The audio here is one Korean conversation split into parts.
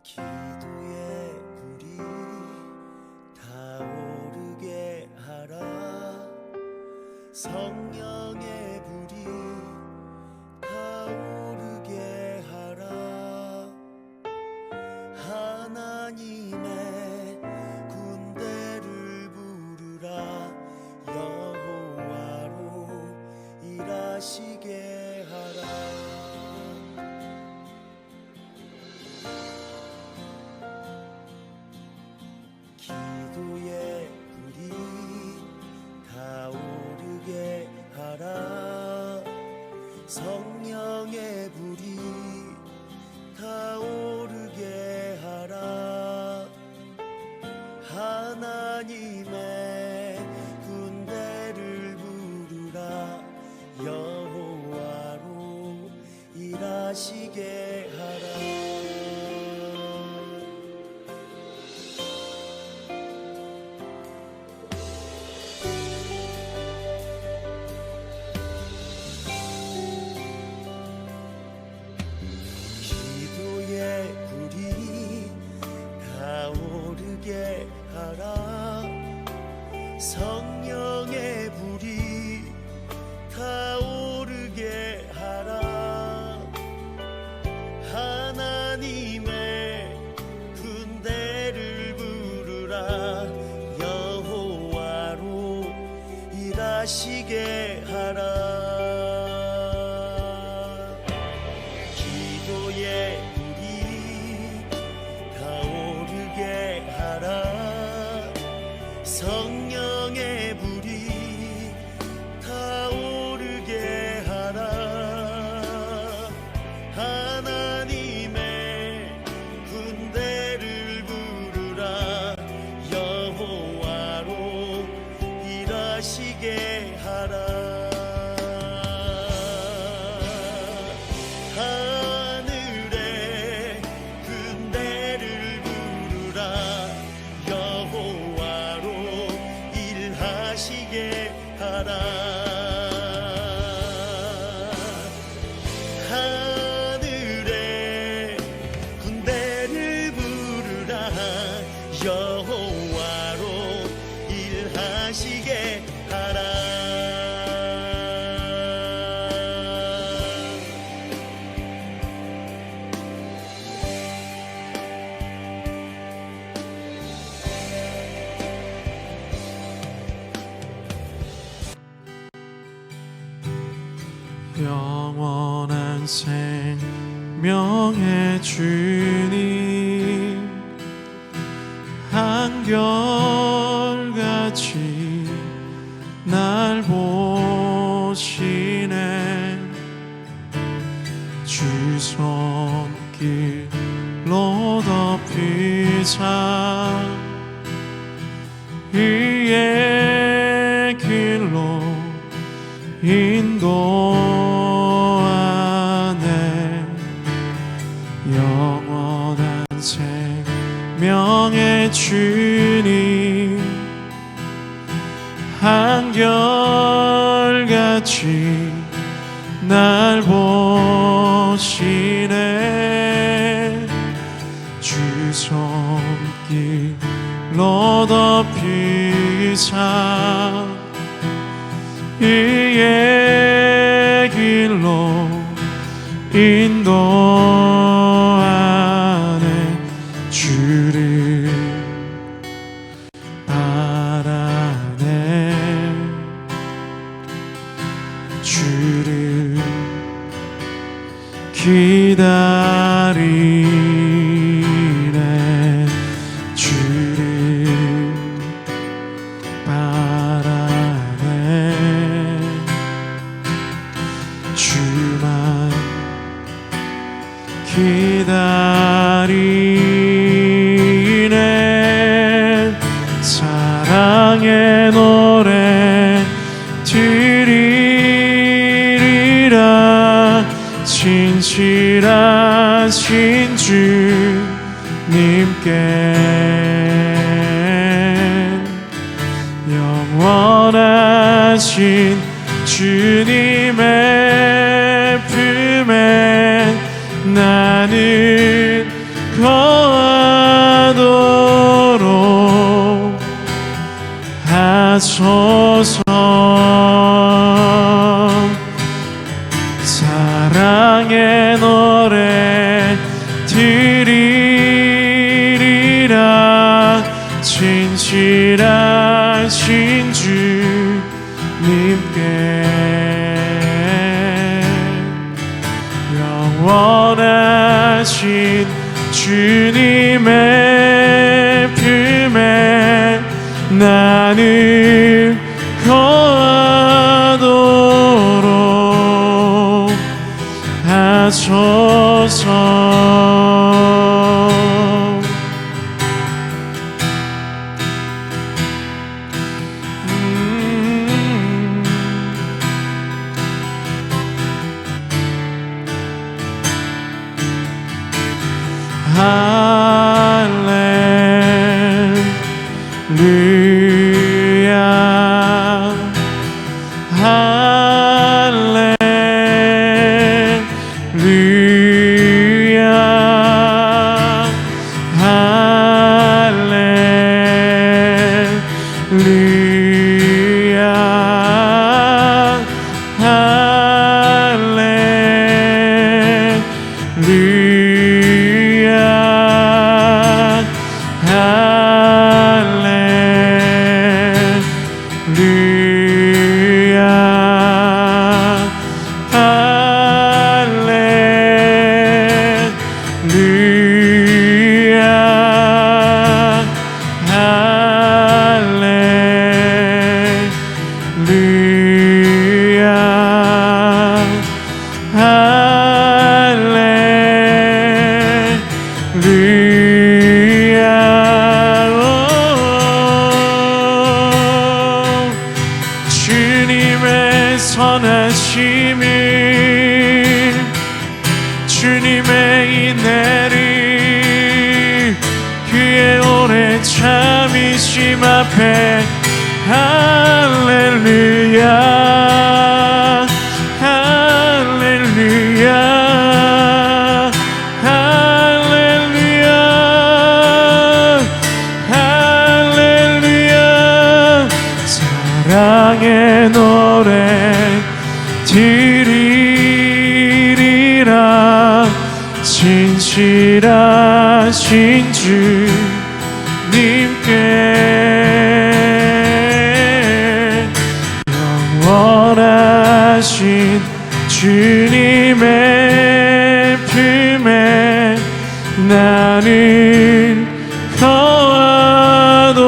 기도의 불이 타오르게 하라. 성령의 불이 타오르게 하라. 하나님의 군대를 부르라. 여호와로 일하시게 하라. 기도의 불이 타오르게 하라. 성령의 불이 타오르게 하라. 하나님의 군대를 부르라. 여호와로 일하시게 하라. 불이 타오르게 하라. 성령의 불이 타오르게 하라. 하나님의 군대를 부르라. 여호와로 일하시게 하라. 성령의 불이 타오르게 하라. 하나님의 군대를 부르라. 여호와로 일하시게 하라. 하늘의 군대를 부르라. 여호와로 일하시게 하라. 하늘의 군대를 부르라. 여호와로 일하시게 하라. 영원한 생명의 주님, 한결같이 날 보시네. 주 손길로 덮이사 이의 길로 인도하네. 영원한 생명의 주님, 한결같이 날 보시네. 주 손길로 덮이사 이의 길로 인도하네. 주를 알아내. 주를 기다리네. 주를 바라네. 주만 기다리네. 사랑의 노래 드리리라. 진실하신 주님께 영원하신 주님의 품에 나는 거하도록 하소서. 사랑의 노래 드리리라. 진실하신 주님께 영원하신 주님의 품에 나는 거하도록 하소서. 할렐루야 할렐루야 할렐루야 주님의 선하심을, 주님의 인내를, 그의 오래 참으심 앞에 할렐루야 할렐루야 할렐루야 할렐루야. 사랑의 노래 드리리라. 진실하신 주님께 영원하신 주님의 품에 나는 거하도록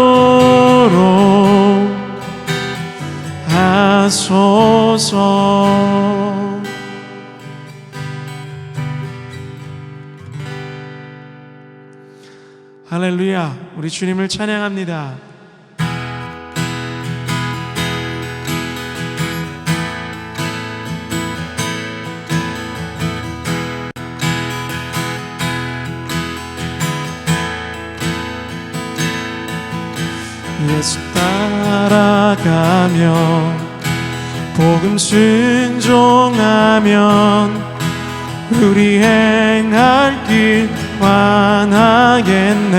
하소서. 할렐루야. 우리 주님을 찬양합니다. 예수 따라가며 복음 순종하면 우리 행할 길 완하겠네.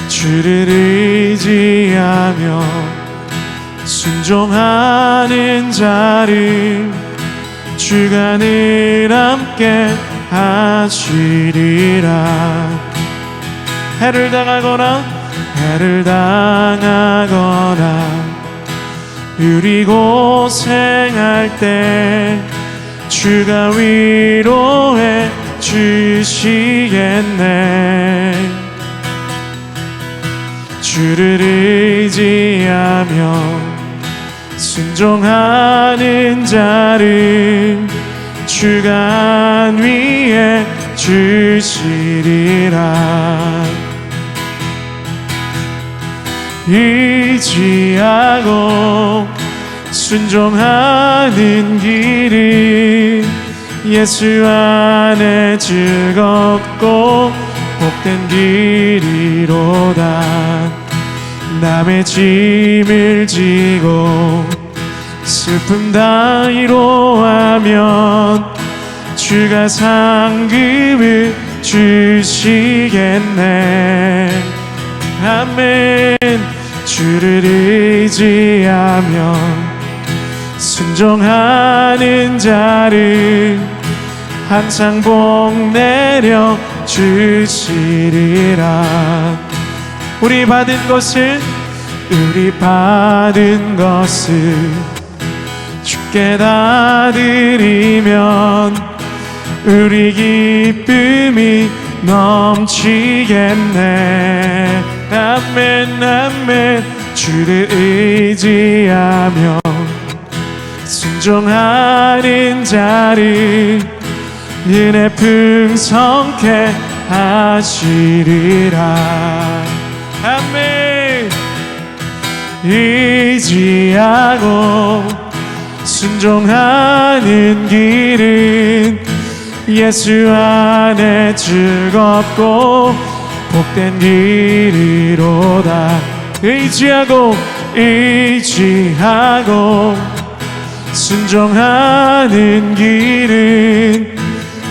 주를 의지하며 순종하는 자를 주가 늘 함께 하시리라. 해를 당하거나 우리 고생할 때 주가 위로해 주시겠네. 주를 의지하며 순종하는 자를 주가 안위해 주시리라. 의지하고 순종하는 길이 예수 안에 즐겁고 복된 길이로다. 남의 짐을 지고 슬픔 다 위로하면 주가 상급을 주시겠네. 아멘. 주를 의지하며 순종하는 자를 항상 복 내려 주시리라. 우리 받은 것을 주께 다 드리면 우리 기쁨이 넘치겠네. 아멘 아멘. 주를 의지하며 순종하는 자를 은혜 풍성케 하시리라. 아멘. 의지하고 순종하는 길은 예수 안에 즐겁고 복된 길이로다. 의지하고 순종하는 길은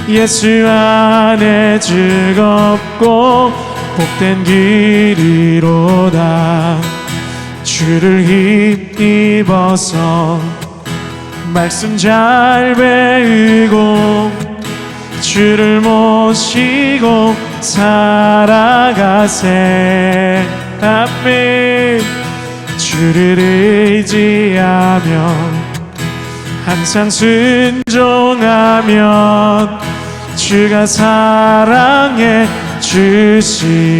예수 안에 즐겁고 복된 길이로다. 주를 힘입어서 말씀 잘 배우고 주를 모시고 살아가세. 아멘. 주를 의지하며 항상 순종하면 주가 사랑해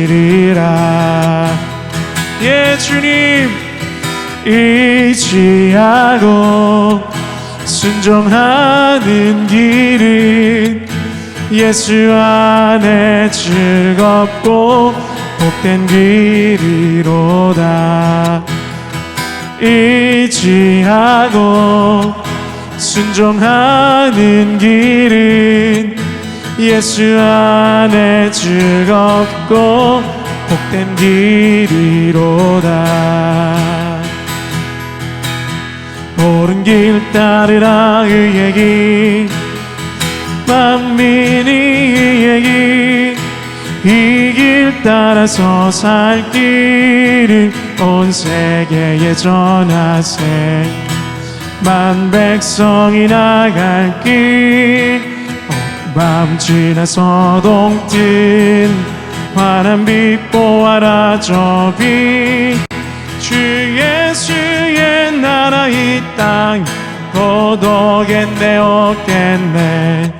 주시리라. 예, 주님. 의지하고 순종하는 길은 예수 안에 즐겁고 복된 길이로다. 의지하고 순종하는 길은 예수 안에 즐겁고 복된 길이로다. 옳은 길 따르라. 의의 길 만민이 의의 길, 이 길 따라서 살 길을 온 세계에 전하세. 만 백성이 나갈 길, 밤 지나서 동튼 환한 빛 보아라. 저 빛 주 예수의 나라 이 땅 고독했네 없겠네.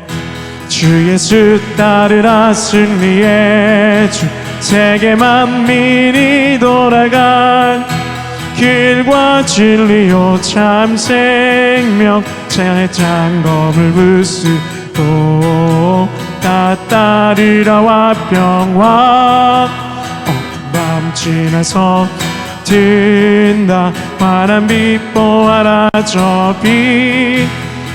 주 예수 따르라. 승리의 주 세계 만민이 돌아갈 길과 진리요 참 생명 재앙의 장검을 부수고 다 따르라. 화평화 밤 지나서 든다. 환한 빛 보아라. 저 빛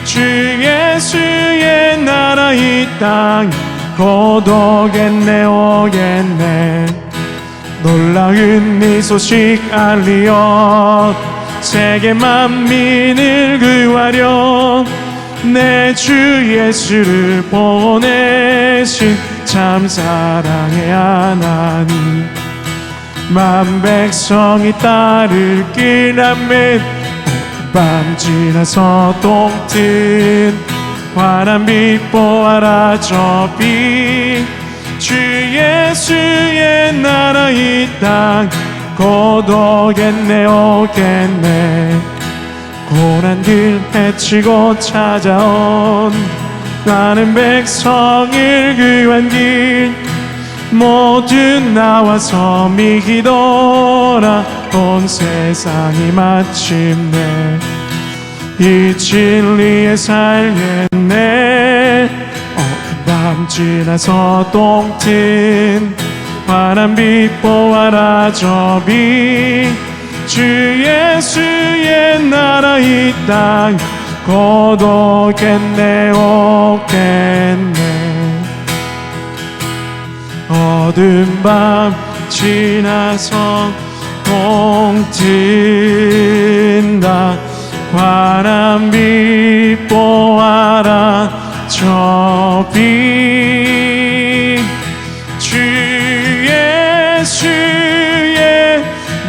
주 예수의 나라 이 땅 고독했네 오겠네. 놀라운 이 소식 알리어 세계 만민을 구하려 내 주 예수를 보내신 참 사랑의 하나님. 만 백성이 따를 길. 아멘. 밤 지나서 동튼 환한 빛 보아라. 저 빛 주 예수의 나라 이 땅 고독했네 오겠네. 고난 길 헤치고 찾아온 많은 백성을 구한 길 모두 나와서 미기도라. 온 세상이 마침내 이 진리에 살겠네. 밤 지나서 동튼 환한 빛 보아라. 저 빛 주 예수의 나라 이 땅 고독했네 오겠네. 어두운 밤 지나서 동진다 환한 빛 보아라 저 빛 주의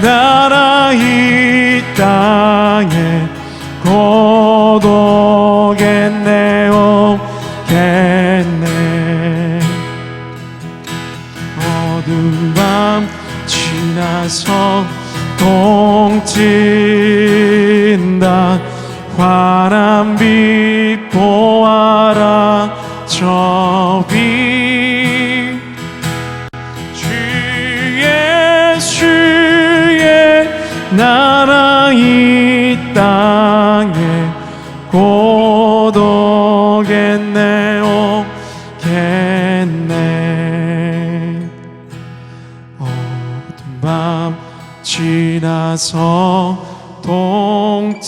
나라 이 땅에 곧 오겠네 오겠네 어두운 밤 지나서 동진다 환한 빛 보아라 저 빛 주의 나라 이 땅에 곧 오겠네 오겠네 어두운 밤 지나서 동진다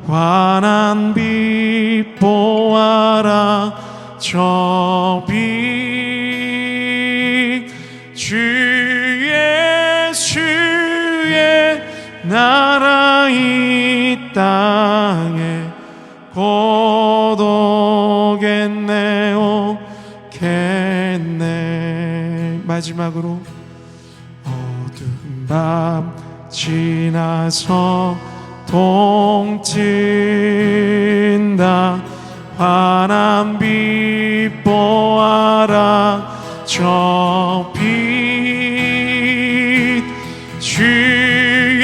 환한 빛 보아라 저 빛 주의 나라 이 땅에 곧 오겠네 오겠네 마지막으로 어두운 밤 지나서 동진다 환한 빛 보아라 저 빛 주의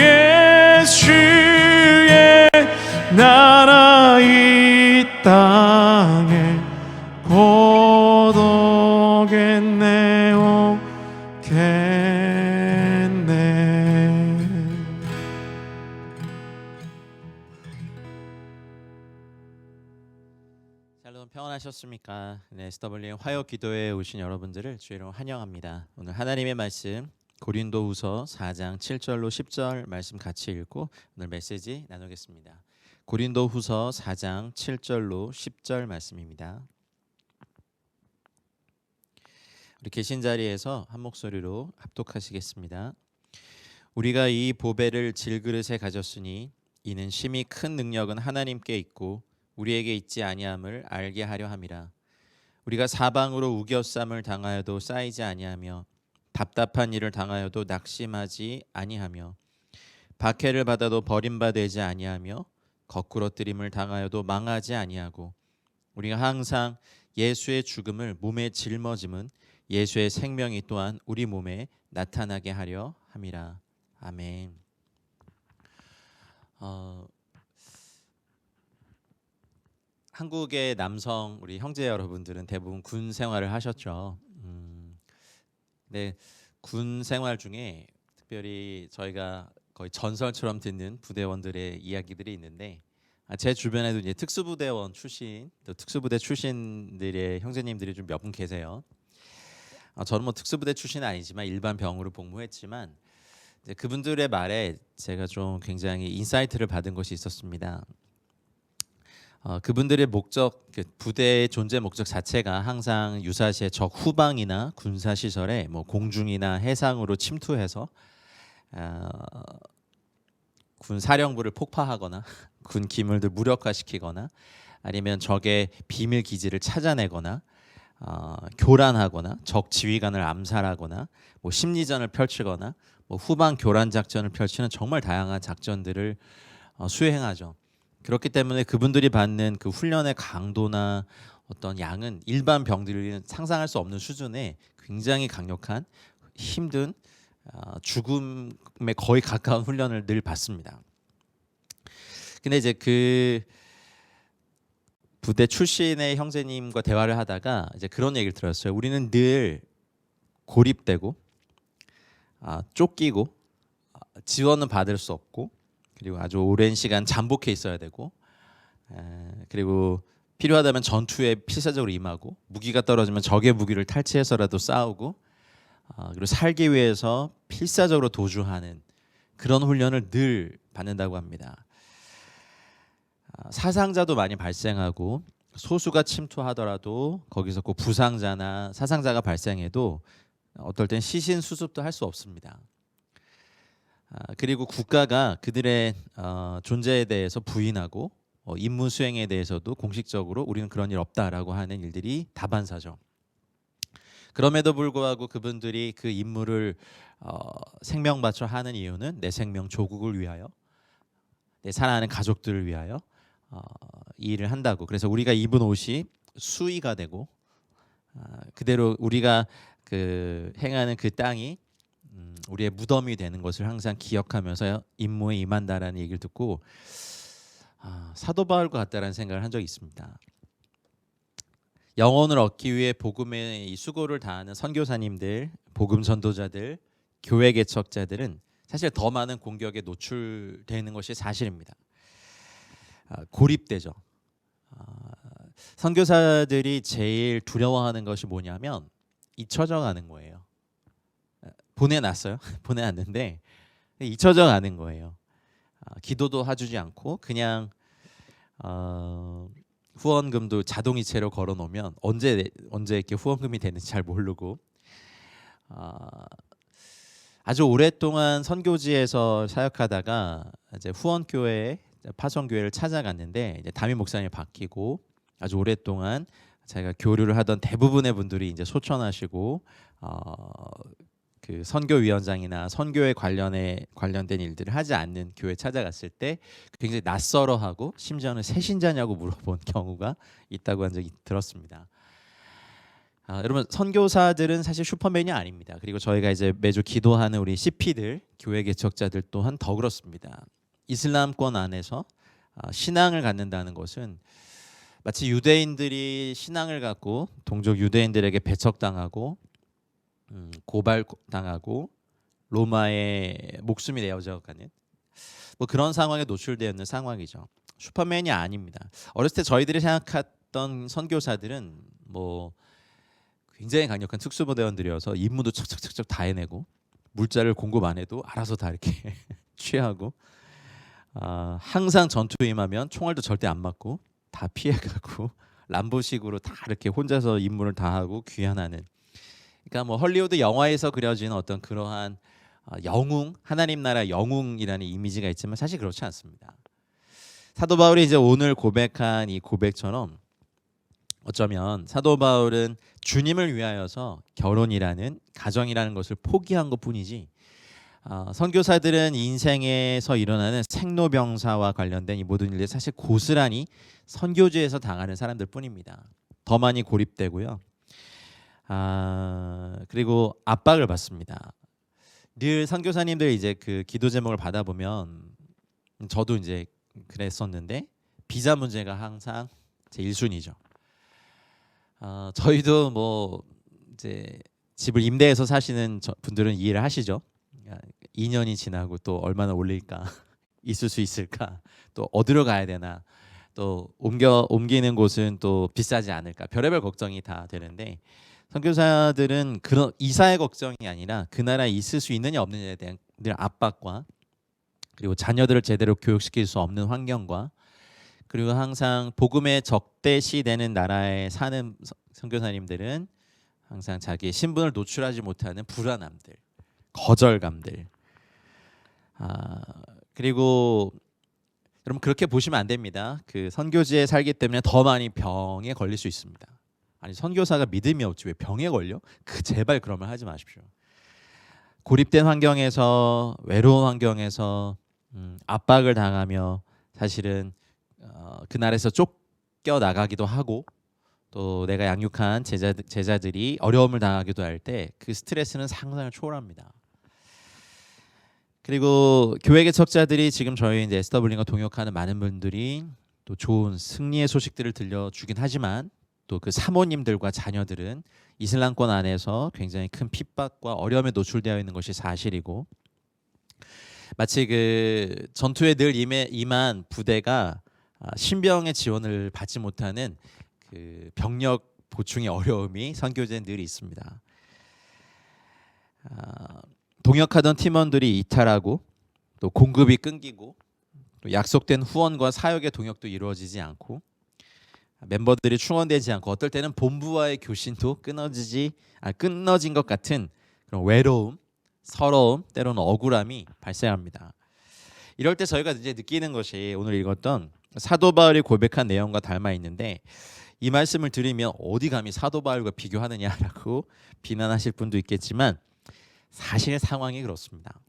나라 이 땅에 곧 오겠네 오겠네 샬롬 평안하셨습니까? 네, SWM 화요 기도회에 오신 여러분들을 주의 이름으로 환영합니다. 오늘 하나님의 말씀 고린도후서 4장 7절로 10절 말씀 같이 읽고 오늘 메시지 나누겠습니다. 고린도후서 4장 7절로 10절 말씀입니다. 우리 계신 자리에서 한 목소리로 합독하시겠습니다. 우리가 이 보배를 질그릇에 가졌으니 이는 심히 큰 능력은 하나님께 있고 우리에게 있지 아니함을 알게 하려 함이라. 우리가 사방으로 우겨쌈을 당하여도 쌓이지 아니하며 답답한 일을 당하여도 낙심하지 아니하며 박해를 받아도 버림받지 아니하며 거꾸러뜨림을 당하여도 망하지 아니하고 우리가 항상 예수의 죽음을 몸에 짊어짐은 예수의 생명이 또한 우리 몸에 나타나게 하려 함이라. 아멘. 한국의 남성 우리 형제 여러분들은 대부분 군 생활을 하셨죠. 네, 군 생활 중에 특별히 저희가 거의 전설처럼 듣는 부대원들의 이야기들이 있는데 제 주변에도 이제 특수부대원 출신, 또 특수부대 출신들의 형제님들이 좀 몇 분 계세요. 저는 뭐 특수부대 출신은 아니지만 일반 병으로 복무했지만 이제 그분들의 말에 제가 좀 굉장히 인사이트를 받은 것이 있었습니다. 그분들의 목적, 부대의 존재 목적 자체가 항상 유사시에 적 후방이나 군사 시설에 뭐 공중이나 해상으로 침투해서 군 사령부를 폭파하거나 군 기물들 무력화시키거나 아니면 적의 비밀 기지를 찾아내거나 교란하거나 적 지휘관을 암살하거나 뭐 심리전을 펼치거나 뭐 후방 교란 작전을 펼치는 정말 다양한 작전들을 수행하죠. 그렇기 때문에 그분들이 받는 그 훈련의 강도나 어떤 양은 일반 병들이 상상할 수 없는 수준의 굉장히 강력한 힘든 죽음에 거의 가까운 훈련을 늘 받습니다. 근데 이제 그 부대 출신의 형제님과 대화를 하다가 이제 그런 얘기를 들었어요. 우리는 늘 고립되고 쫓기고 지원은 받을 수 없고 그리고 아주 오랜 시간 잠복해 있어야 되고 그리고 필요하다면 전투에 필사적으로 임하고 무기가 떨어지면 적의 무기를 탈취해서라도 싸우고 그리고 살기 위해서 필사적으로 도주하는 그런 훈련을 늘 받는다고 합니다. 사상자도 많이 발생하고 소수가 침투하더라도 거기서 꼭 부상자나 사상자가 발생해도 어떨 땐 시신 수습도 할 수 없습니다. 그리고 국가가 그들의 존재에 대해서 부인하고 임무 수행에 대해서도 공식적으로 우리는 그런 일 없다라고 하는 일들이 다반사죠. 그럼에도 불구하고 그분들이 그 임무를 생명 바쳐 하는 이유는 내 생명 조국을 위하여, 내 사랑하는 가족들을 위하여 이 일을 한다고. 그래서 우리가 입은 옷이 수의가 되고 그대로 우리가 그 행하는 그 땅이 우리의 무덤이 되는 것을 항상 기억하면서 임무에 임한다라는 얘기를 듣고 사도 바울과 같다라는 생각을 한 적이 있습니다. 영혼을 얻기 위해 복음의 이 수고를 다하는 선교사님들, 복음 전도자들, 교회 개척자들은 사실 더 많은 공격에 노출되는 것이 사실입니다. 고립되죠. 선교사들이 제일 두려워하는 것이 뭐냐면 잊혀져 가는 거예요. 보내놨어요. 보내놨는데 잊혀져 가는 거예요. 기도도 해주지 않고 그냥 후원금도 자동이체로 걸어놓으면 언제 이렇게 후원금이 되는지 잘 모르고 아주 오랫동안 선교지에서 사역하다가 이제 후원교회 파송교회를 찾아갔는데 이제 담임 목사님이 바뀌고 아주 오랫동안 자기가 교류를 하던 대부분의 분들이 이제 소천하시고 그 선교위원장이나 선교에 관련된 일들을 하지 않는 교회 찾아갔을 때 굉장히 낯설어하고 심지어는 새신자냐고 물어본 경우가 있다고 한 적이 들었습니다. 여러분 선교사들은 사실 슈퍼맨이 아닙니다. 그리고 저희가 이제 매주 기도하는 우리 CP들, 교회 개척자들 또한 더 그렇습니다. 이슬람권 안에서 신앙을 갖는다는 것은 마치 유대인들이 신앙을 갖고 동족 유대인들에게 배척당하고 고발당하고 로마의 목숨이 내어져 가는 뭐 그런 상황에 노출되어 있는 상황이죠. 슈퍼맨이 아닙니다. 어렸을 때 저희들이 생각했던 선교사들은 뭐 굉장히 강력한 특수부대원들이어서 임무도 척척척척 다 해내고 물자를 공급 안 해도 알아서 다 이렇게 취하고 항상 전투에 임하면 총알도 절대 안 맞고 다 피해가고 람보식으로 다 이렇게 혼자서 임무를 다 하고 귀환하는. 그러니까 뭐 헐리우드 영화에서 그려지는 어떤 그러한 영웅, 하나님 나라 영웅이라는 이미지가 있지만 사실 그렇지 않습니다. 사도 바울이 이제 오늘 고백한 이 고백처럼 어쩌면 사도 바울은 주님을 위하여서 결혼이라는 가정이라는 것을 포기한 것뿐이지 선교사들은 인생에서 일어나는 생로병사와 관련된 이 모든 일들 사실 고스란히 선교지에서 당하는 사람들 뿐입니다. 더 많이 고립되고요. 그리고 압박을 받습니다. 늘 선교사님들 이제 그 기도 제목을 받아보면 저도 이제 그랬었는데 비자 문제가 항상 제 1순위죠. 저희도 뭐 이제 집을 임대해서 사시는 분들은 이해를 하시죠. 2년이 지나고 또 얼마나 올릴까, 있을 수 있을까, 또 어디로 가야 되나, 또 옮기는 곳은 또 비싸지 않을까, 별의별 걱정이 다 되는데 선교사들은 그런 이사의 걱정이 아니라 그 나라에 있을 수 있느냐 없느냐에 대한 늘 압박과 그리고 자녀들을 제대로 교육시킬 수 없는 환경과 그리고 항상 복음에 적대시되는 나라에 사는 선교사님들은 항상 자기의 신분을 노출하지 못하는 불안함들, 거절감들. 그리고 여러분 그렇게 보시면 안 됩니다. 그 선교지에 살기 때문에 더 많이 병에 걸릴 수 있습니다. 아니 선교사가 믿음이 없지 왜 병에 걸려? 제발 그런 말 하지 마십시오. 고립된 환경에서 외로운 환경에서 압박을 당하며 사실은 그날에서 쫓겨 나가기도 하고 또 내가 양육한 제자들이 어려움을 당하기도 할 때 그 스트레스는 상상을 초월합니다. 그리고 교회 개척자들이 지금 저희 이제 SW과 동역하는 많은 분들이 또 좋은 승리의 소식들을 들려주긴 하지만 또 그 사모님들과 자녀들은 이슬람권 안에서 굉장히 큰 핍박과 어려움에 노출되어 있는 것이 사실이고 마치 그 전투에 늘 임한 부대가 신병의 지원을 받지 못하는 그 병력 보충의 어려움이 선교지에 늘 있습니다. 동역하던 팀원들이 이탈하고 또 공급이 끊기고 또 약속된 후원과 사역의 동역도 이루어지지 않고 멤버들이 충원되지 않고 어떨 때는 본부와의 교신도 끊어진 것 같은 그런 외로움, 서러움, 때로는 억울함이 발생합니다. 이럴 때 저희가 이제 느끼는 것이 오늘 읽었던 사도 바울이 고백한 내용과 닮아 있는데, 이 말씀을 들으면 어디 감히 사도 바울과 비교하느냐라고 비난하실 분도 있겠지만 사실 상황이 그렇습니다.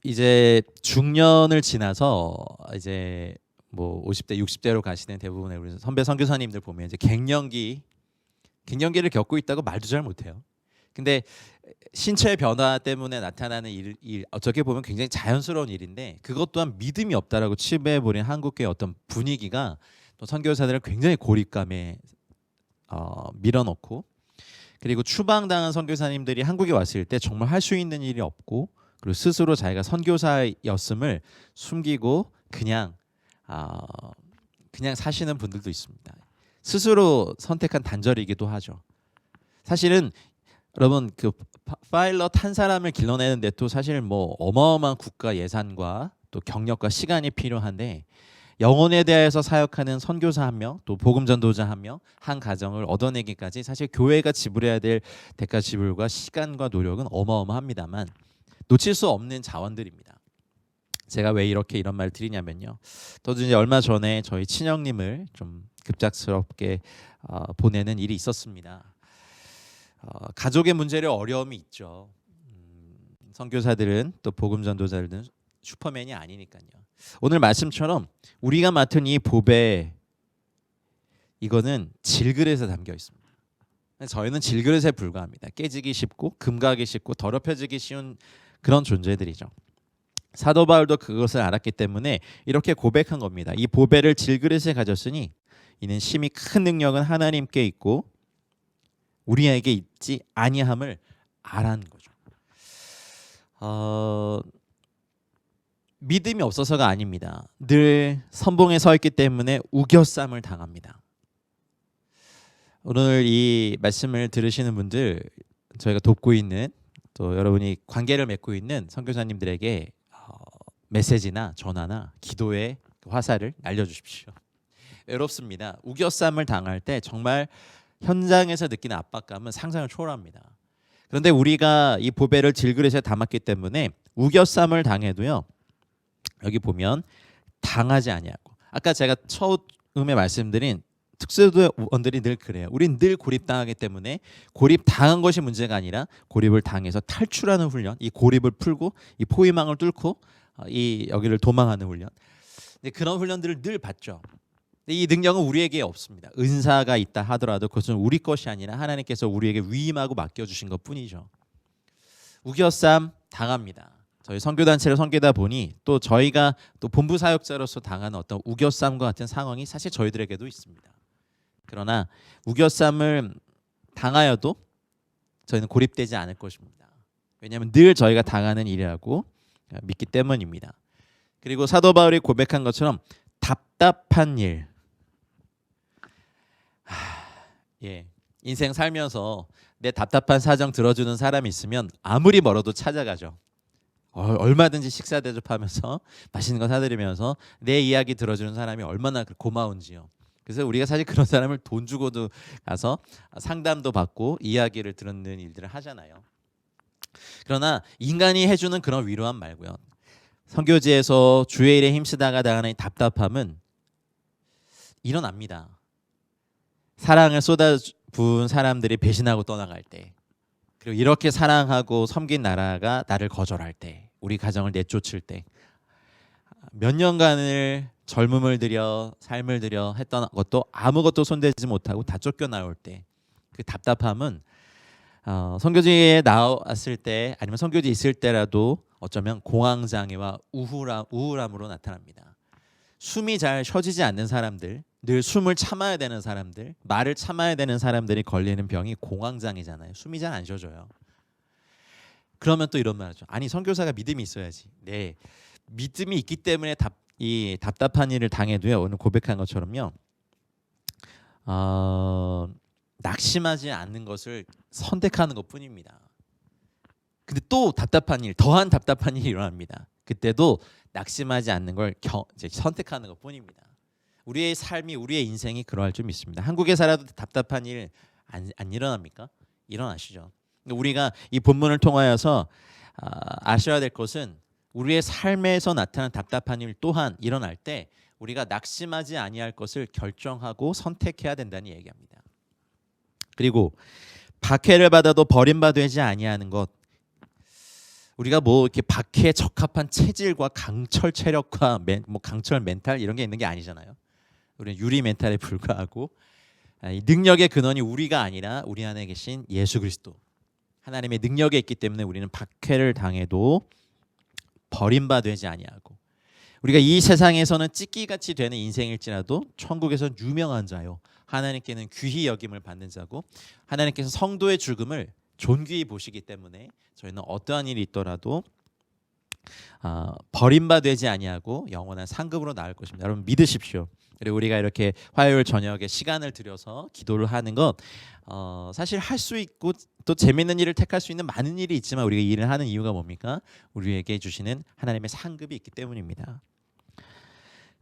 이제 중년을 지나서 이제 뭐 50대, 60대로 가시는 대부분의 우리 선배 선교사님들 보면 이제 갱년기를 겪고 있다고 말도 잘 못해요. 근데 신체의 변화 때문에 나타나는 일 어떻게 보면 굉장히 자연스러운 일인데, 그것 또한 믿음이 없다라고 치부해버린 한국교회 어떤 분위기가 또 선교사들을 굉장히 고립감에 밀어넣고, 그리고 추방당한 선교사님들이 한국에 왔을 때 정말 할 수 있는 일이 없고, 그리고 스스로 자기가 선교사였음을 숨기고 그냥 사시는 분들도 있습니다. 스스로 선택한 단절이기도 하죠. 사실은 여러분 그 파일럿 한 사람을 길러내는데 또 사실 뭐 어마어마한 국가 예산과 또 경력과 시간이 필요한데, 영혼에 대해서 사역하는 선교사 한 명, 또 복음 전도자 한 명, 한 가정을 얻어내기까지 사실 교회가 지불해야 될 대가 지불과 시간과 노력은 어마어마합니다만 놓칠 수 없는 자원들입니다. 제가 왜 이런 말을 드리냐면요, 저도 이제 얼마 전에 저희 친형님을 좀 급작스럽게 보내는 일이 있었습니다. 가족의 문제로 어려움이 있죠. 선교사들은 또 복음 전도자들은 슈퍼맨이 아니니까요. 오늘 말씀처럼 우리가 맡은 이 보배, 이거는 질그릇에 담겨 있습니다. 저희는 질그릇에 불과합니다. 깨지기 쉽고 금가기 쉽고 더럽혀지기 쉬운 그런 존재들이죠. 사도 바울도 그것을 알았기 때문에 이렇게 고백한 겁니다. 이 보배를 질그릇에 가졌으니 이는 심히 큰 능력은 하나님께 있고 우리에게 있지 아니함을 알았는 거죠. 믿음이 없어서가 아닙니다. 늘 선봉에 서 있기 때문에 우겨쌈을 당합니다. 오늘 이 말씀을 들으시는 분들, 저희가 돕고 있는 또 여러분이 관계를 맺고 있는 선교사님들에게 메시지나 전화나 기도의 화살을 날려주십시오. 외롭습니다. 우겨쌈을 당할 때 정말 현장에서 느끼는 압박감은 상상을 초월합니다. 그런데 우리가 이 보배를 질그릇에 담았기 때문에 우겨쌈을 당해도요, 여기 보면 당하지 아니하고, 아까 제가 처음에 말씀드린 특수원들이 늘 그래요. 우린 늘 고립당하기 때문에 고립당한 것이 문제가 아니라 고립을 당해서 탈출하는 훈련, 이 고립을 풀고 이 포위망을 뚫고 이 여기를 도망하는 훈련, 그런 훈련들을 늘 받죠. 근데 이 능력은 우리에게 없습니다. 은사가 있다 하더라도 그것은 우리 것이 아니라 하나님께서 우리에게 위임하고 맡겨주신 것뿐이죠. 우겨쌈 당합니다. 저희 선교단체를 섬기다 보니 또 저희가 또 본부 사역자로서 당하는 어떤 우겨쌈과 같은 상황이 사실 저희들에게도 있습니다. 그러나 우겨쌈을 당하여도 저희는 고립되지 않을 것입니다. 왜냐하면 늘 저희가 당하는 일이라고 믿기 때문입니다. 그리고 사도 바울이 고백한 것처럼 답답한 일, 인생 살면서 내 답답한 사정 들어주는 사람이 있으면 아무리 멀어도 찾아가죠. 얼마든지 식사 대접하면서 맛있는 거 사드리면서 내 이야기 들어주는 사람이 얼마나 고마운지요. 그래서 우리가 사실 그런 사람을 돈 주고도 가서 상담도 받고 이야기를 듣는 일들을 하잖아요. 그러나 인간이 해주는 그런 위로함 말고요, 선교지에서 주의 일에 힘쓰다가 당하는 답답함은 일어납니다. 사랑을 쏟아부은 사람들이 배신하고 떠나갈 때, 그리고 이렇게 사랑하고 섬긴 나라가 나를 거절할 때, 우리 가정을 내쫓을 때, 몇 년간을 젊음을 들여 삶을 들여 했던 것도 아무것도 손대지 못하고 다 쫓겨나올 때, 그 답답함은 선교지에 나왔을 때 아니면 선교지에 있을 때라도 어쩌면 공황장애와 우울함으로 나타납니다. 숨이 잘 쉬어지지 않는 사람들, 늘 숨을 참아야 되는 사람들, 말을 참아야 되는 사람들이 걸리는 병이 공황장애잖아요. 숨이 잘 안 쉬어져요. 그러면 또 이런 말이죠. 아니, 선교사가 믿음이 있어야지. 네, 믿음이 있기 때문에 이 답답한 일을 당해도요, 오늘 고백한 것처럼요, 낙심하지 않는 것을 선택하는 것뿐입니다. 근데 또 답답한 일, 더한 답답한 일이 일어납니다. 그때도 낙심하지 않는 걸 이제 선택하는 것뿐입니다. 우리의 삶이, 우리의 인생이 그러할 줄 믿습니다. 한국에 살아도 답답한 일 안 일어납니까? 일어나시죠. 우리가 이 본문을 통하여서 아셔야 될 것은 우리의 삶에서 나타나는 답답한 일 또한 일어날 때 우리가 낙심하지 아니할 것을 결정하고 선택해야 된다는 얘기합니다. 그리고 박해를 받아도 버림받지 아니하는 것, 우리가 뭐 이렇게 박해에 적합한 체질과 강철 체력과 강철 멘탈 이런 게 있는 게 아니잖아요. 우리는 유리 멘탈에 불과하고 이 능력의 근원이 우리가 아니라 우리 안에 계신 예수 그리스도 하나님의 능력에 있기 때문에 우리는 박해를 당해도 버림받지 아니하고, 우리가 이 세상에서는 찢기같이 되는 인생일지라도 천국에서는 유명한 자요 하나님께는 귀히 여김을 받는 자고, 하나님께서 성도의 죽음을 존귀히 보시기 때문에 저희는 어떠한 일이 있더라도 버림받지 아니하고 영원한 상급으로 나올 것입니다. 여러분 믿으십시오. 그리고 우리가 이렇게 화요일 저녁에 시간을 들여서 기도를 하는 것 사실 할 수 있고 또 재밌는 일을 택할 수 있는 많은 일이 있지만, 우리가 이 일을 하는 이유가 뭡니까? 우리에게 주시는 하나님의 상급이 있기 때문입니다.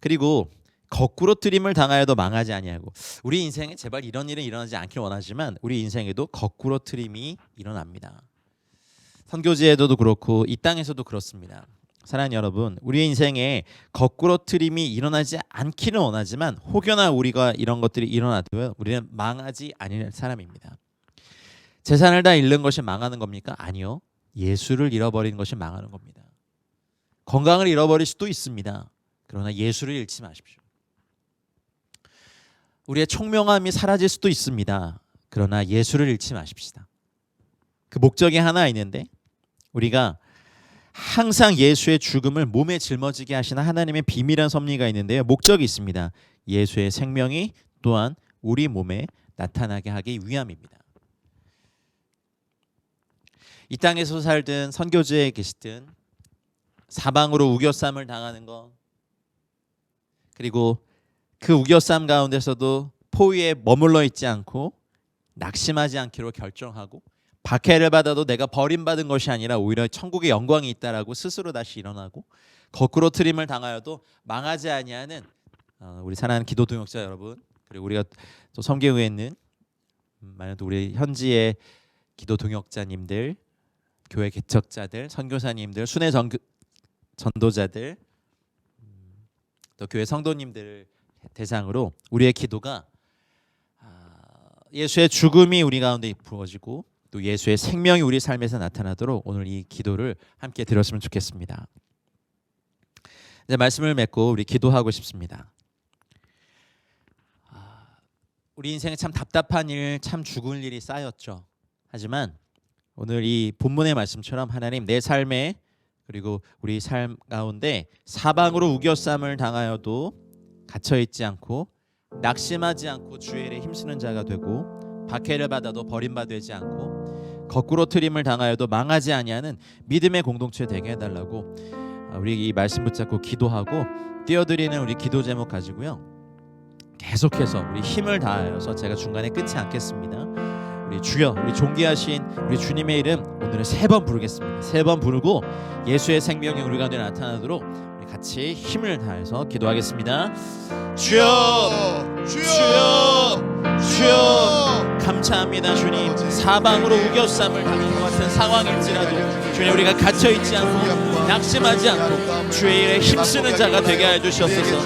그리고 거꾸로 트림을 당하여도 망하지 아니하고, 우리 인생에 제발 이런 일은 일어나지 않길 원하지만 우리 인생에도 거꾸로 트림이 일어납니다. 선교지에도 그렇고 이 땅에서도 그렇습니다. 사랑하는 여러분, 우리 인생에 거꾸로 트림이 일어나지 않기는 원하지만 혹여나 우리가 이런 것들이 일어나도 우리는 망하지 아니할 사람입니다. 재산을 다 잃는 것이 망하는 겁니까? 아니요. 예수를 잃어버리는 것이 망하는 겁니다. 건강을 잃어버릴 수도 있습니다. 그러나 예수를 잃지 마십시오. 우리의 총명함이 사라질 수도 있습니다. 그러나 예수를 잃지 마십시다. 그 목적이 하나 있는데, 우리가 항상 예수의 죽음을 몸에 짊어지게 하시는 하나님의 비밀한 섭리가 있는데요. 목적이 있습니다. 예수의 생명이 또한 우리 몸에 나타나게 하기 위함입니다. 이 땅에서 살든 선교지에 계시든 사방으로 우겨쌈을 당하는 것, 그리고 그 우겨쌈 가운데서도 포위에 머물러 있지 않고 낙심하지 않기로 결정하고, 박해를 받아도 내가 버림받은 것이 아니라 오히려 천국의 영광이 있다라고 스스로 다시 일어나고, 거꾸로 트림을 당하여도 망하지 아니하는 우리 사랑하는 기도 동역자 여러분, 그리고 우리가 또 섬기고에 있는 많은 또 우리 현지의 기도 동역자님들, 교회 개척자들, 선교사님들, 순회 전도자들, 또 교회 성도님들을 대상으로 우리의 기도가 예수의 죽음이 우리 가운데 부어지고 또 예수의 생명이 우리 삶에서 나타나도록 오늘 이 기도를 함께 드렸으면 좋겠습니다. 이제 말씀을 맺고 우리 기도하고 싶습니다. 우리 인생에 참 답답한 일, 참 죽을 일이 쌓였죠. 하지만 오늘 이 본문의 말씀처럼 하나님, 내 삶에 그리고 우리 삶 가운데 사방으로 우겨쌈을 당하여도 갇혀있지 않고 낙심하지 않고 주의 일에 힘쓰는 자가 되고, 박해를 받아도 버림받지 않고 거꾸로 트림을 당하여도 망하지 아니하는 믿음의 공동체 되게 해달라고 우리 이 말씀 붙잡고 기도하고 띄워드리는 우리 기도 제목 가지고요, 계속해서 우리 힘을 다하여서 제가 중간에 끊지 않겠습니다. 우리 주여, 우리 존귀하신 우리 주님의 이름 오늘은 3번 부르겠습니다. 3번 부르고 예수의 생명이 우리 가운데 나타나도록 우리 같이 힘을 다해서 기도하겠습니다. 주여, 주여, 주여, 감사합니다. 주님, 사방으로 우겨쌈을 당하는 것 같은 상황일지라도 주님, 우리가 갇혀있지 않고 낙심하지 않고 주의 일에 힘쓰는 자가 되게 해주시옵소서.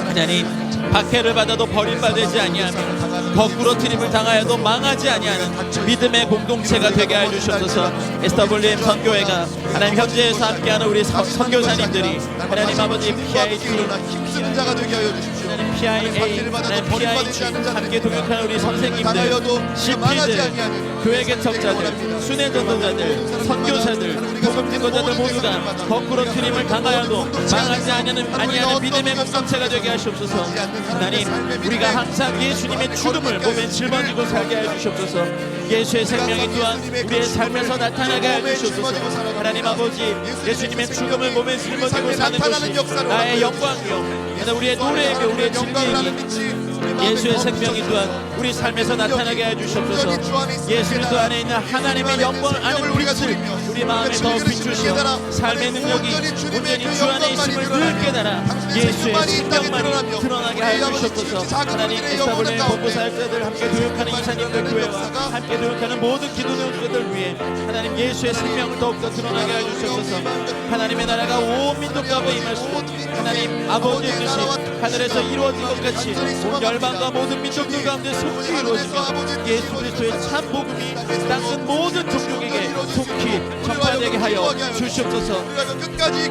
하나님, 박해를 받아도 버림받지 아니하며 거꾸로 트림을 당하여도 망하지 아니하는 믿음의 공동체가 되게 해주셔서 SWM 선교회가 하나님 현지에서 함께하는 우리 선교사님들이 하나님 아버지 힘쓰는 자가 되게 하여 주십시오. PIA, PIG 함께 동역하는 우리 선생님들, CP들, 교회 개척자들, 순회 전도자들, 선교사들, 복음 증거자들 모두가 거꾸로 트림을 당하여도 망하지 아니하는 믿음의 공동체가 되게 하시옵소서. 하나님, 우리가 항상 예수님의 죽음을 몸에 짊어지고 살게 해주시옵소서. 예수의 생명이 또한 우리의 삶에서 나타나게 해주시옵소서. 하나님 아버지, 예수님의 죽음을 몸에 짊어지고 사는 것이 나의 영광이요, 우리의 노래이며 우리의 즐기이니 예수의 생명이 또한 우리 삶에서 나타나게 해주시옵소서. 예수 그리스도 안에 있는 하나님의 영광을 아는 빛을 우리 마음에 더 비추시어 삶의 능력이 온전히 주 안에 있음을 늘 깨달아 예수의 생명만이 드러나게 하여 주시옵소서. 하나님 에스타블레 본부 사역자들 함께 교육하는 이사님들 교회와 함께 교육하는 모든 기도 내용자들 위해 하나님 예수의 생명을 더욱더 드러나게 하여 주시옵소서. 하나님의 나라가 온 민족 가운데 임하시고 하나님 아버지의 뜻이 하늘에서 이루어진 것 같이 온 열방과 모든 민족들 가운데 속히 이루어지며 예수 그리스도의 참 복음이 땅끝 모든 종족에게 속히 전파되게 하여 주시옵소서.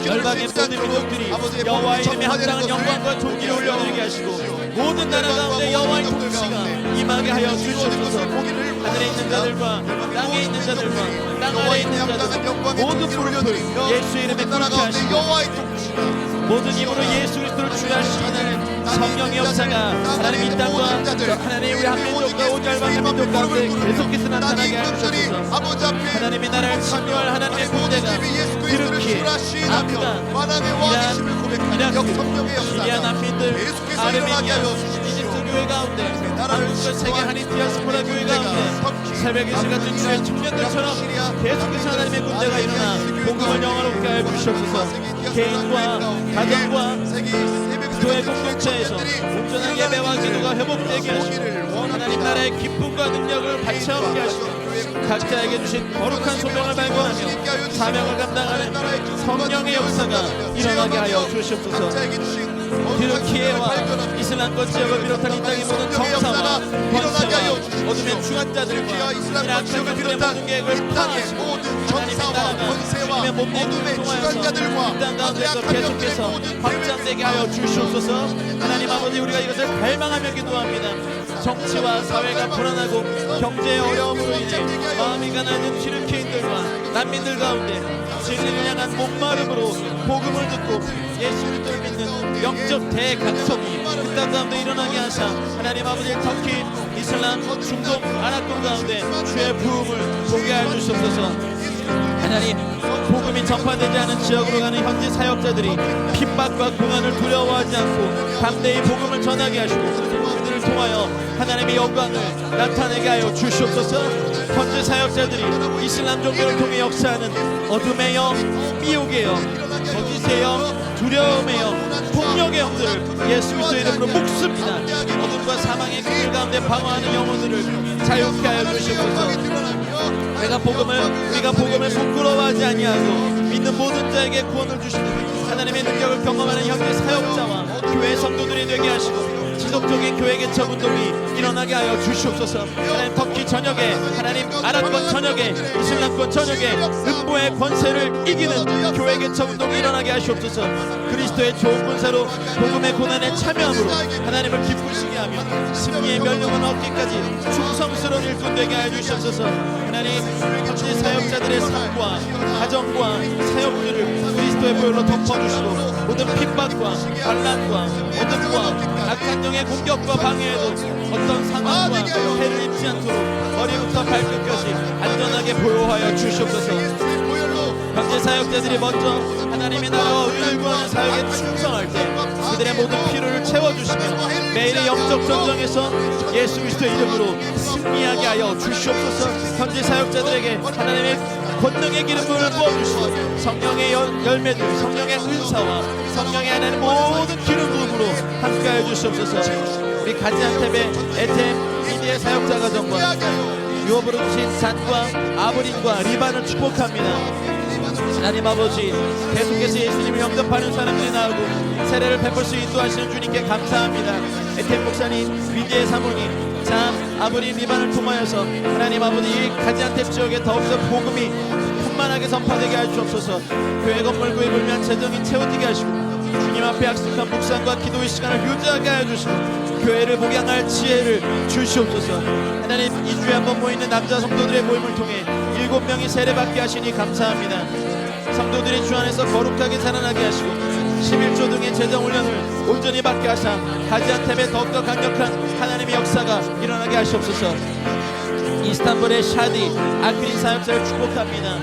열방의 모든 민족들이 여호와의 이름에 합당한 영광과 존귀를 올려드리게 하시고 모든 나라 가운데 여호와의 통치가 임하게 하여 주시옵소서. 하늘에 있는 자들과 땅에 있는 자들과 땅 아래에 있는 자들 모든 무릎을 예수의 이름에 꿇게 하시고 모든 입으로 예수 그리스도를 주여 하시는 성령의 역사가 하나님 이 땅과 하나님 우리 한민족과 온 열방의 민족 가운데 계속해서 나타나게 하시옵소서. 하나님의 나라를 침노할 하나님의 군대가 이렇게 아프간, 이라크, 시리아 난민들, 아르메니아, 이집트 교회 가운데 한국과 세계 한인 디아스포라 교회 가운데 새벽의 시 같은 주의 청년들처럼 계속해서 하나님의 군대가 일어나 복음을 영화롭게 하여 주시옵소서. 개인과 가정과 교회 공동체에서 온전한 예배와 기도가 회복되게 하시고 하나님 나라의 기쁨과 능력을 같이 함께 하시고 각자에게 주신 거룩한 소명을 발견하며 사명을 감당하는 성령의 역사가 일어나게 하여 주시옵소서. 튀르키예와 이슬람권 지역을 비롯한 이 땅의 모든 정사와 권세와 어둠의 주관자들과 이라크 민족의 모든 계획을 파하시고 하나님의 나라가 주님의 몸을 통하여서 이 땅 가운데서 계속해서 확장되게 하여 주시옵소서. 하나님 아버지 우리가 이것을 갈망하며 기도합니다. 정치와 사회가 불안하고 경제의 어려움으로 인해 마음이 가난한 튀르키예인들과 난민들 가운데 진리를 향한 목마름으로 복음을 듣고 예수 그리스도를 믿는 영적 대각성이 그 땅 가운데 일어나게 하사 하나님 아버지 터키, 이슬람, 중동, 아랍권 가운데 주의 부흥을 보게 하여 주시옵소서. 하나님 복음이 전파되지 않은 지역으로 가는 현지 사역자들이 핍박과 고난을 두려워하지 않고 담대히 복음을 전하게 하시고 그들을 통하여 하나님의 영광을 나타내게 하여 주시옵소서. 현지 사역자들이 이슬람 종교를 통해 역사하는 어둠의 영, 미혹의 영, 거짓의 영, 두려움의 영, 폭력의 영들을 예수 그리스도의 이름으로 묶습니다. 어둠과 사망의 길 가운데 방어하는 영혼들을 자유케 하여 주시옵소서. 우리가 복음을 부끄러워하지 아니하고 믿는 모든 자에게 구원을 주시는 하나님의 능력을 경험하는 현재 사역자와 교회 성도들이 되게 하시고 지속적인 교회 개척 운동이 일어나게 하여 주시옵소서. 하나님 터키 전역에 하나님 아랍권 전역에 이슬람권 전역에 음부의 권세를 이기는 교회 개척 운동이 일어나게 하시옵소서. 그리스도의 좋은 군사로 복음의 고난에 참여함으로 하나님을 기쁘시게 하며 승리의 멸령을 얻기까지 충성스러운 일꾼 되게 하여 주시옵소서. 하나님 현지 사역자들의 삶과 가정과 사역들을 그리스도의 보혈로 덮어주시고 모든 핍박과 반란과 어둠과 악한 영의 공격과 방해에도 어떤 상황과 해를 입지 않도록 머리부터 발끝까지 안전하게 보호하여 주시옵소서. 현재 사역자들이 먼저 하나님의 나라와 의를 구하는 사역에 충성할 때 그들의 모든 필요를 채워주시며 매일의 영적 전쟁에서 예수 그리스도의 이름으로 승리하게 하여 주시옵소서. 현재 사역자들에게 하나님의 권능의 기름을 부어주시고 성령의 열매들, 성령의 은사와 성령의 하나님 모든 기름 부음으로 함께하여 주시옵소서. 우리 가지안테베 에템 미디의 사역자 가정과 유업으로 주신 산과 아브린과 리반을 축복합니다. 하나님 아버지 계속해서 예수님을 영접하는 사람들이 나오고 세례를 베풀 수 인도하시는 주님께 감사합니다. 에템 목사님, 미디의 사모님, 참 아브린 리반을 통하여서 하나님 아버지 이 가지안텝 지역에 더욱더 복음이 충만하게 선포되게 하시옵소서. 교회 건물 구입을 위한 재정이 채워지게 하시고 주님 앞에 약속한 묵상과 기도의 시간을 유지하게 하여 주시고 교회를 목양할 지혜를 주시옵소서. 하나님 2주에 한 번 모이는 남자 성도들의 모임을 통해 7명이 세례받게 하시니 감사합니다. 성도들이 주 안에서 거룩하게 자라나게 하시고 11조 등의 재정 훈련을 온전히 받게 하사 가지안텝에 더욱더 강력한 하나님의 역사가 일어나게 하시옵소서. 이스탄불의 샤디 아크린 사역자를 축복합니다.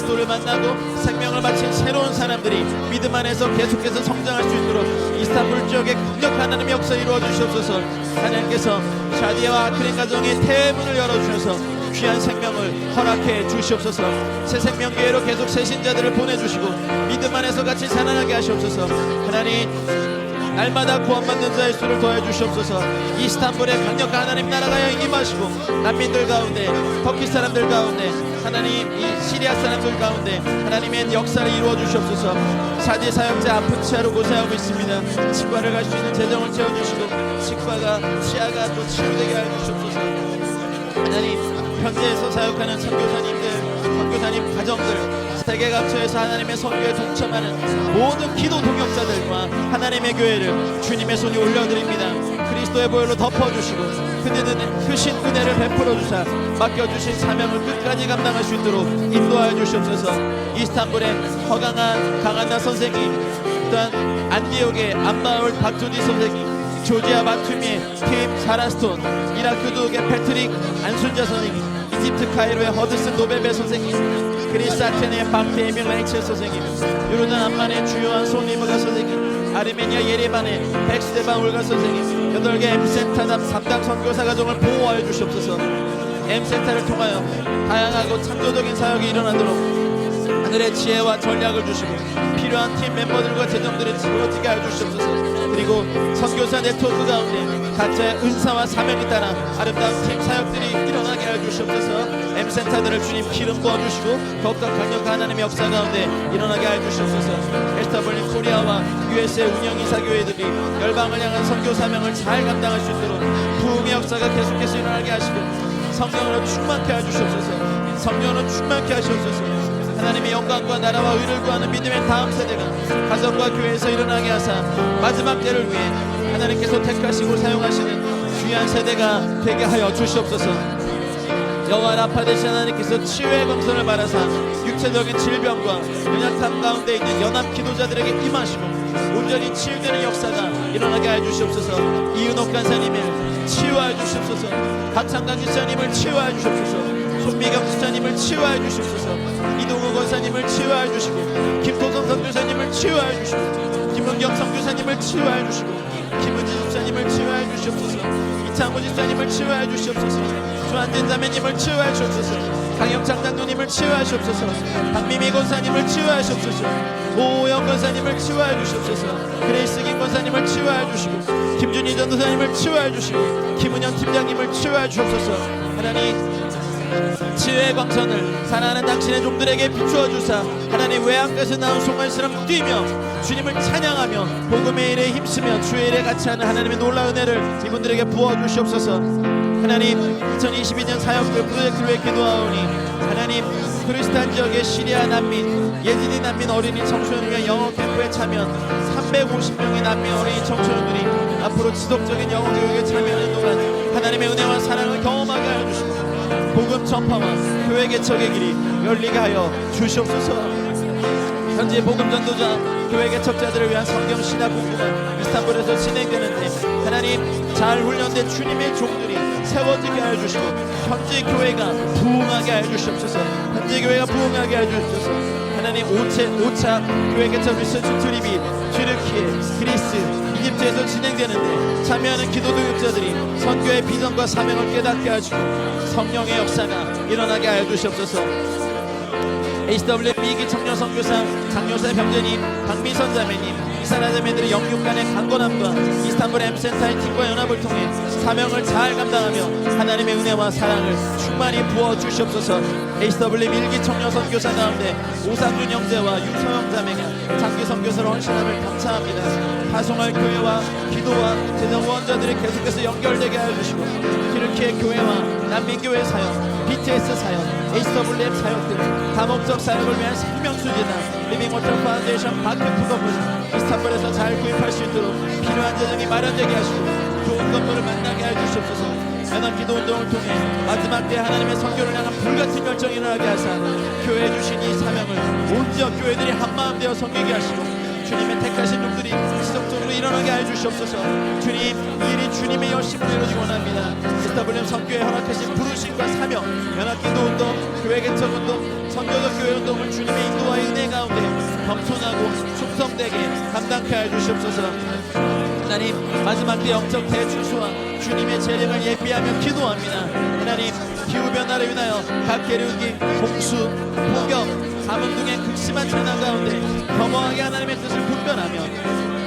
그리스도를 만나고 생명을 바친 새로운 사람들이 믿음 안에서 계속해서 성장할 수 있도록 이스탄불 지역에 강력한 하나님의 역사 이루어 주시옵소서. 하나님께서 샤디아와 아크린 가정의 태문을 열어주셔서 귀한 생명을 허락해 주시옵소서. 새 생명교회로 계속 새 신자들을 보내주시고 믿음 안에서 같이 자라나게 하시옵소서. 하나님 날마다 구원받는 자의 수를 더해 주시옵소서. 이스탄불에 강력한 하나님 나라가 임하시고 난민들 가운데, 터키 사람들 가운데, 하나님 이 시리아 사람들 가운데 하나님의 역사를 이루어 주시옵소서. 사제 사역자 아픈 치아로 고생하고 있습니다. 치과를 갈 수 있는 재정을 채워주시고 치과가 치아가 또 치유되게 해 주시옵소서. 하나님 현재에서 사역하는 선교사님들, 선교사님 가정들, 세계 각처에서 하나님의 선교에 동참하는 모든 기도 동역자들과 하나님의 교회를 주님의 손이 올려드립니다. 그리스도의 보혈로 덮어주시고 크신 은혜를 베풀어 주사 맡겨주신 사명을 끝까지 감당할 수 있도록 인도하여 주시옵소서. 이스탄불의 허강한 강한나 선생님, 또한 안디옥의 안마을 박조지 선생님, 조지아 바투미의 팀 사라스톤, 이라크 두옥의 패트릭 안순자 선생님, 이집트 카이로의 허드슨 노베베 선생님, 그리스 아테네의 박테에밀 레이첼 선생님, 요르단 암만의 주요한 손리브가 선생님, 아르메니아 예레반의 백스데반 울가 선생님, 8개 M센터 담당 선교사 가정을 보호하여 주시옵소서. M센터를 통하여 다양하고 창조적인 사역이 일어나도록 하늘의 지혜와 전략을 주시고 필요한 팀 멤버들과 재정들을 지어지게 하여 주시옵소서. 그리고 선교사 네트워크 가운데 각자의 은사와 사명에 따라 아름다운 팀 사역들이 일어나게 하여 주시옵소서. M센터들을 주님 기름 부어주시고 더욱더 강력한 하나님의 역사 가운데 일어나게 하여 주시옵소서. 에스터블린 코리아와 USA 운영이사 교회들이 열방을 향한 선교 사명을 잘 감당할 수 있도록 부흥의 역사가 계속해서 일어나게 하시고 성령으로 충만케 하여 주시옵소서. 성령으로 충만케 하시옵소서. 하나님의 영광과 나라와 의를 구하는 믿음의 다음 세대가 가정과 교회에서 일어나게 하사 마지막 때를 위해 하나님께서 택하시고 사용하시는 귀한 세대가 되게 하여 주시옵소서. 여호와 라파 되신 하나님께서 치유의 검선을 받아사 육체적인 질병과 연약함 가운데 있는 연합 기도자들에게 임하시고 온전히 치유되는 역사가 일어나게 하여 주시옵소서. 이은옥 간사님을 치유하여 주시옵소서. 박창강 기사님을 치유하여 주시옵소서. 손미경 지사님을 치유하여 주시옵소서. 이동우 권사님을 치유하여 주시고 김도성 선교사님을 치유하여 주시고 김은경 선교사님을 치유하여 주시고 김은지 집사님을 치유하여 주시옵소서. 이창호 집사님을 치유하여 주시옵소서. 조한진 자매님을 치유하여 주시옵소서. 강영창 장로님을 치유하여 주시옵소서. 박미미 권사님을 치유하여 주시옵소서. 오영 권사님을 치유하여 주시옵소서. 그레이스 김 권사님을 치유하여 주시고 김준희 전도사님을 치유하여 주시고 김은영 팀장님을 치유하여 주옵소서. 하나님 치유의 광선을 사랑하는 당신의 종들에게 비추어 주사 하나님 외양가에서 나온 송아지처럼 뛰며 주님을 찬양하며 복음의 일에 힘쓰며 주의 일에 같이 하는 하나님의 놀라운 은혜를 이분들에게 부어 주시옵소서. 하나님 2022년 사역들 프로젝트를 위해 기도하오니 하나님 크리스탄 지역의 시리아 난민, 예지디 난민 어린이 청소년과 영어 캠프에 참여한 350명의 난민 어린이 청소년들이 앞으로 지속적인 영어 교육에 참여하는 동안 하나님의 은혜와 사랑을 경험하게 하여 주시고 복음 전파와 교회 개척의 길이 열리게 하여 주시옵소서. 현재 복음 전도자 교회 개척자들을 위한 성경 신학 공부가 이스탄불에서 진행되는데 하나님 잘 훈련된 주님의 종들이 세워지게 하여 주시고 현재 교회가 부흥하게 하여 주시옵소서. 현재 교회가 부흥하게 하여 주시옵소서. 하나님 5차 교회 개척 리서치 트립이 튀르키예, 그리스, 이집트에서 진행되는데 참여하는 기도 동역자들이 선교의 비전과 사명을 깨닫게 하시고 성령의 역사가 일어나게 하여 주시옵소서. HW 미기 청년 선교사 장요사 병재님, 박미선 자매님, 이사라 자매들의 영육간의 강건함과 이스탄불 M센터의 팀과 연합을 통해 사명을 잘 감당하며 하나님의 은혜와 사랑을 충만히 부어 주시옵소서. HW 밀기 청년 선교사 가운데 오상준 형제와 유서영 자매가 장기 선교사로 헌신함을 감사합니다. 파송할 교회와 기도와 재정 후원자들이 계속해서 연결되게 하여 주시고 튀르키예 교회와 난민교회 사역, BTS 사역, HWM 사역들 다목적 사역을 위한 생명수지나 리빙워터 파운데이션 마케팅 건물 이스탄불에서 잘 구입할 수 있도록 필요한 재정이 마련되게 하시고 좋은 건물을 만나게 해 주시옵소서. 연합 기도 운동을 통해 마지막 때 하나님의 선교를 향한 불같은 열정이 일어나게 하사 교회에 주신 이 사명을 온 지역 교회들이 한마음 되어 섬기게 하시고 주님의 택하신 종들이 지속적으로 일어나게 해 주시옵소서. 주님 이 일이 주님의 열심으로 이루어지기 원합니다. SWM 선교에 허락하신 부르심과 사명, 연합기도 운동, 교회 개척 운동, 선교적 교회 운동을 주님의 인도와 은혜 가운데 겸손하고 충성되게 감당케 하여 주시옵소서. 하나님, 마지막 때 영적 대충수와 주님의 재림을 예비하며 기도합니다. 하나님, 기후변화를 인하여 각 계류기, 홍수, 폭염, 가뭄 등의 극심한 재난 가운데 겸허하게 하나님의 뜻을 분별하며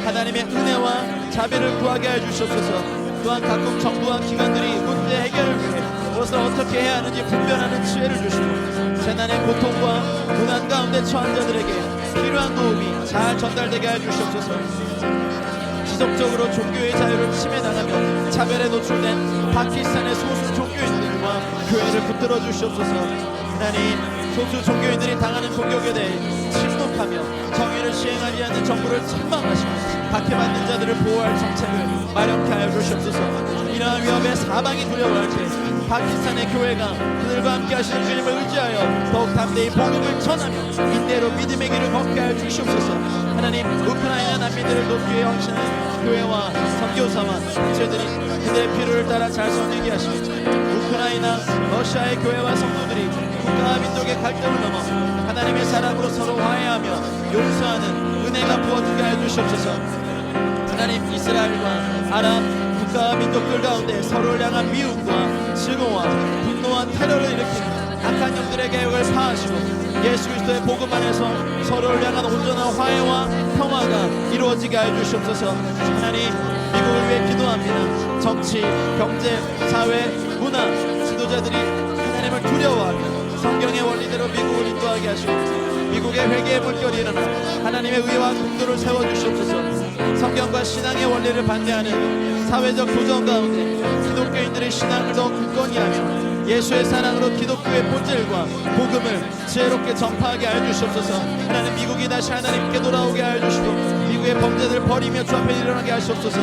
하나님의 은혜와 자비를 구하게 하여 주시옵소서. 또한 각국 정부와 기관들이 문제 해결을 위해 무엇을 어떻게 해야 하는지 분별하는 지혜를 주시고 재난의 고통과 고난 가운데 처한 자들에게 필요한 도움이 잘 전달되게 하여 주시옵소서. 지속적으로 종교의 자유를 침해당하며 차별에 노출된 파키스탄의 소수 종교인들과 교회를 붙들어 주시옵소서. 하나님, 소수 종교인들이 당하는 공격에 대해 침묵하며 정의를 시행하지 않는 정부를 책망하시고 박해받는 자들을 보호할 정책을 마련케 하여 주시옵소서. 이러한 위협에 사방이 두려워할 때 파키스탄의 교회가 그들과 함께 하시는 주님을 의지하여 더욱 담대히 복음을 전하며 인대로 믿음의 길을 걷게 하여 주시옵소서. 하나님, 우크라이나 난민들을 돕기에 헌신한 교회와 선교사와 단체들이 그들의 필요를 따라 잘 섬기게 하시고 우크라이나, 러시아의 교회와 성도들이 국가와 민족의 갈등을 넘어 하나님의 사랑으로 서로 화해하며 용서하는 은혜가 부어지게 하여 주시옵소서. 하나님, 이스라엘과 아랍 국가와 민족들 가운데 서로를 향한 미움과 증오와 분노와 테러를 일으키는 악한 영들의 계획을 파하시고 예수 그리스도의 복음 안에서 서로를 향한 온전한 화해와 평화가 이루어지게 하여 주시옵소서. 하나님, 미국을 위해 기도합니다. 정치, 경제, 사회, 문화 지도자들이 하나님을 두려워하며 성경의 원리대로 미국을 인도하게 하시고 미국의 회개의 물결이 일어나 하나님의 의와 공도를 세워주시옵소서. 성경과 신앙의 원리를 반대하는 사회적 도전 가운데 기독교인들의 신앙을 더 굳건히 하며 예수의 사랑으로 기독교의 본질과 복음을 지혜롭게 전파하게 하여 주시옵소서. 하나님, 미국이 다시 하나님께 돌아오게 하여 주시고 미국의 범죄들을 버리며 주 앞에 일어나게 하시옵소서.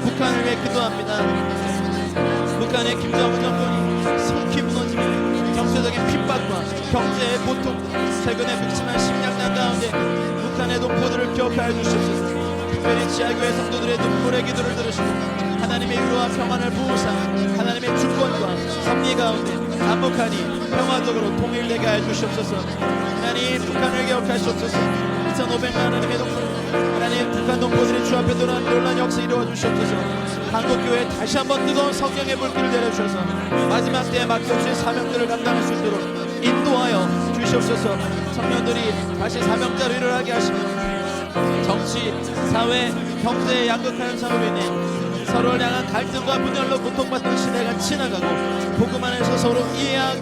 북한을 위해 기도합니다. 북한의 김정은 정권이 속히 무너지며 정세적인 핍박과 경제의 고통, 최근의 극심한 심량난 가운데 북한의 동포들을 기억하여 주시옵소서. 특별히 지하교회 성도들의 눈물의 기도를 들으시고 하나님의 위로와 평안을 부으사 하나님의 주권과 섭리 가운데 남북한이 평화적으로 통일되게 하여 주시옵소서. 하나님, 북한을 기억하시옵소서. 2,500만 하나님의 동포, 하나님, 북한 동포들이 주 앞에 돌아온 놀라운 역사 이루어 주시옵소서. 한국교회에 다시 한번 뜨거운 성령의 불길을 내려주셔서 마지막 때에 맡겨주신 사명들을 감당할 수 있도록 인도하여 주시옵소서. 청년들이 다시 사명자로 일어나게 하시며 정치, 사회, 경제의 양극화 현상으로 인해 서로를 향한 갈등과 분열로 고통받던 시대가 지나가고 복음 안에서 서로 이해하고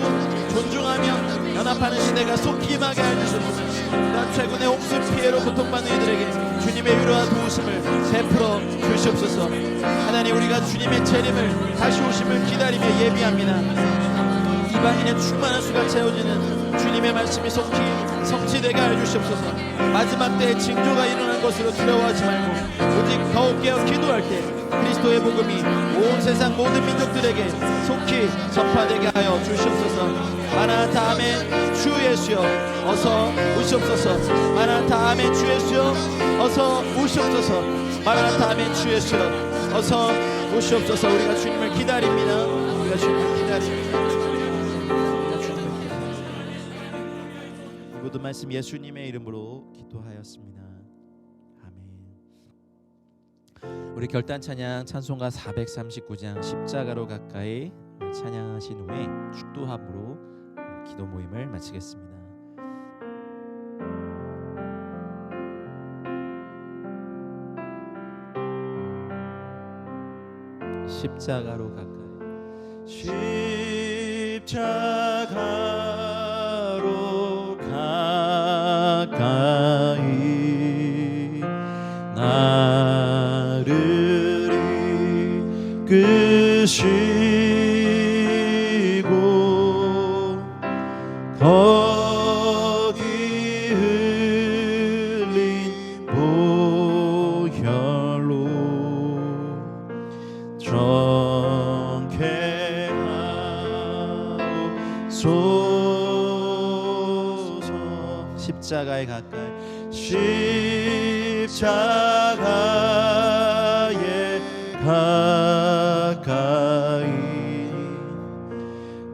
존중하며 연합하는 시대가 속히 임하게 해주시옵소서. 또한 최근의 홍수 피해로 고통받는 이들에게 주님의 위로와 도우심을 베풀어 주시옵소서. 하나님, 우리가 주님의 재림을 다시 오심을 기다리며 예비합니다. 이방인의 충만한 수가 채워지는 주님의 말씀이 속히 성취되게 하여 주시옵소서. 마지막 때에 징조가 일어난 것으로 두려워하지 말고 오직 더욱 깨어 기도할 때 그리스도의 복음이 온 세상 모든 민족들에게 속히 전파되게 하여 주시옵소서. 마라나타 아멘. 주 예수여 어서 오시옵소서. 마라나타 아멘. 주 예수여 어서 오시옵소서. 마라나타 아멘. 주 예수여 어서 오시옵소서. 우리가 주님을 기다립니다. 우리가 주님을 기다립니다. 모든 말씀 예수님의 이름으로 기도하였습니다. 아멘. 우리 결단 찬양 찬송가 439장 십자가로 가까이 찬양하신 후에 축도함으로 기도 모임을 마치겠습니다. 십자가로 가까이 십자가로 가까이 나를 이끄시고 거기 흘린 보혈로 정케하옵소서. 십자가에 가까이 십자가에 가까이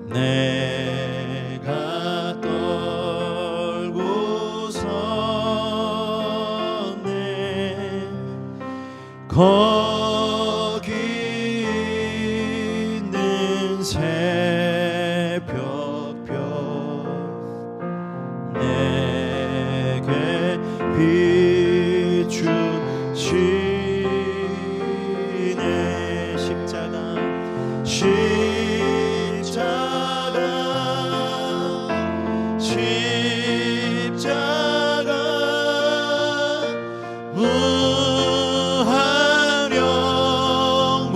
내가 떠나갈 거기 있는 새벽별 내게 비추시네. 십자가 무한 영광일세.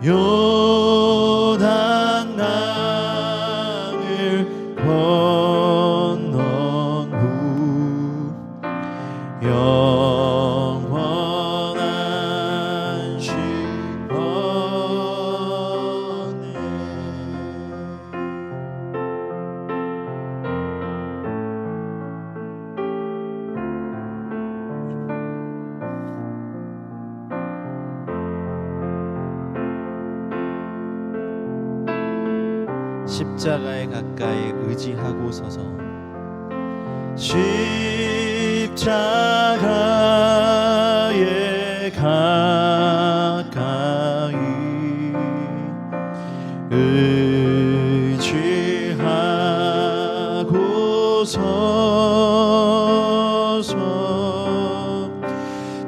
요단 강을 건넌 후 영원한 시원해. 십자가에 가까이 의지하고 서서 십자가에 가까이 의지하고 서서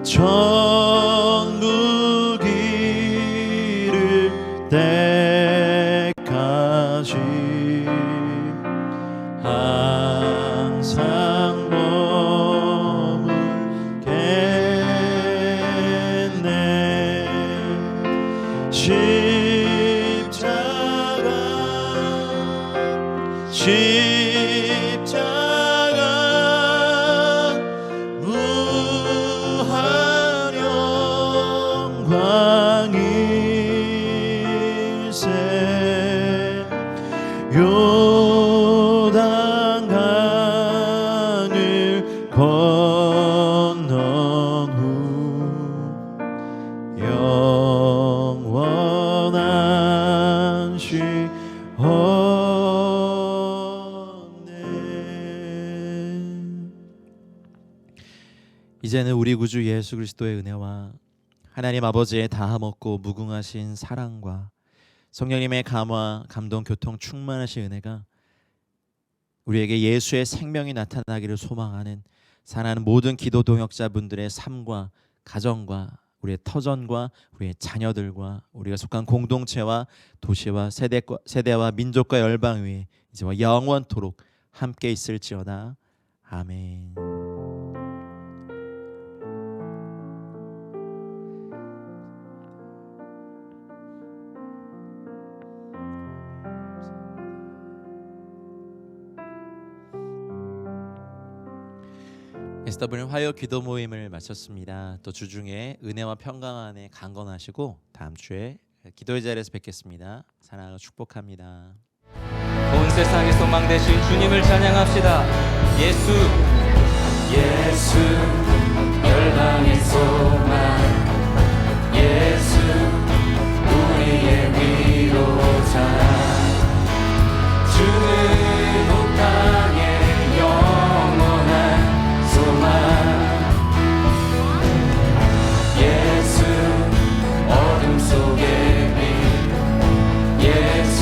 천국 이를 때까지 항상 머물겠네. 십자가 무한 영광일세. 요단 강을 건넌 후 영원한 시원해. 이제는 우리 구주 예수 그리스도의 은혜와 하나님 아버지의 다함없고 무궁하신 사랑과 성령님의 감화, 감동, 교통, 충만하신 은혜가 우리에게 예수의 생명이 나타나기를 소망하는 사랑하는 모든 기도 동역자분들의 삶과 가정과 우리의 터전과 우리의 자녀들과 우리가 속한 공동체와 도시와 세대와 민족과 열방 위에 이제와 영원토록 함께 있을지어다. 아멘. SW는 화요 기도 모임을 마쳤습니다. 또 주중에 은혜와 평강 안에 강건하시고 다음 주에 기도의 자리에서 뵙겠습니다. 사랑하고 축복합니다. 온 세상의 소망 되신 주님을 찬양합시다. 예수 열방의 소망, 예수 우리의 위로자. 주는 온 땅의 영원한 소망, 예수 어둠 속의 빛, 예수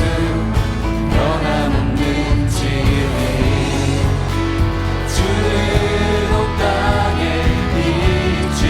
변함없는 진리. 주는 온 땅에 빛이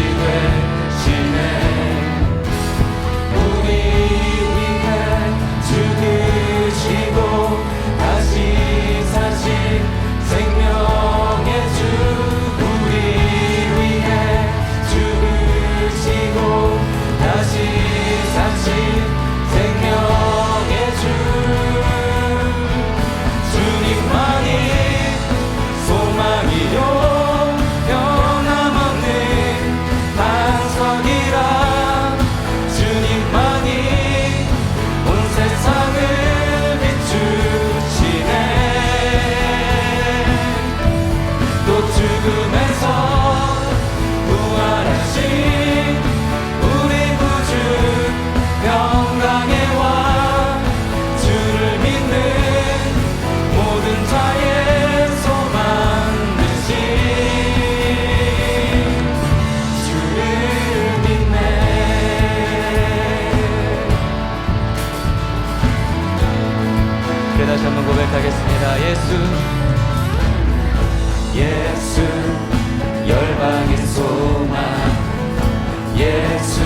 찬양하겠습니다. 예수 열방의 소망, 예수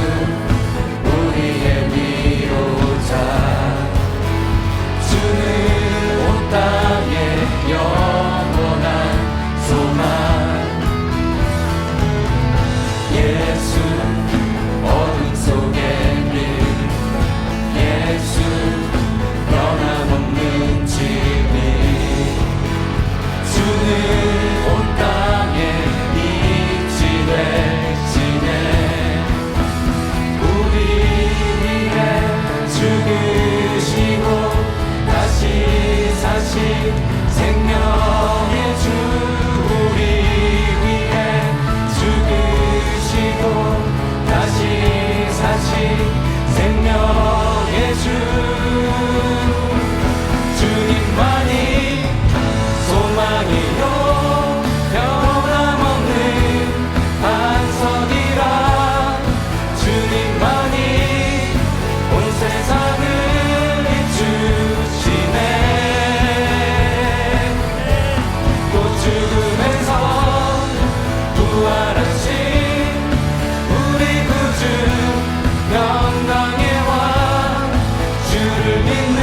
우리의 위로자, 주는 온 땅의 영원한 소망, 예수 어둠 속에 빛, 예수 변함없는 진리, 주는 온 땅에 빛이 되시네. 우리 위해 죽으시고 다시 사신 생명의 주, 우리 위해 죽으시고 다시 사신 생명의 주, 주님만이 소망이요 변함없는 반석이라, 주님만이 온 세상을 비추시네. 또 죽음에서 부활하신 우리 구주 영광의 왕, 주를 믿는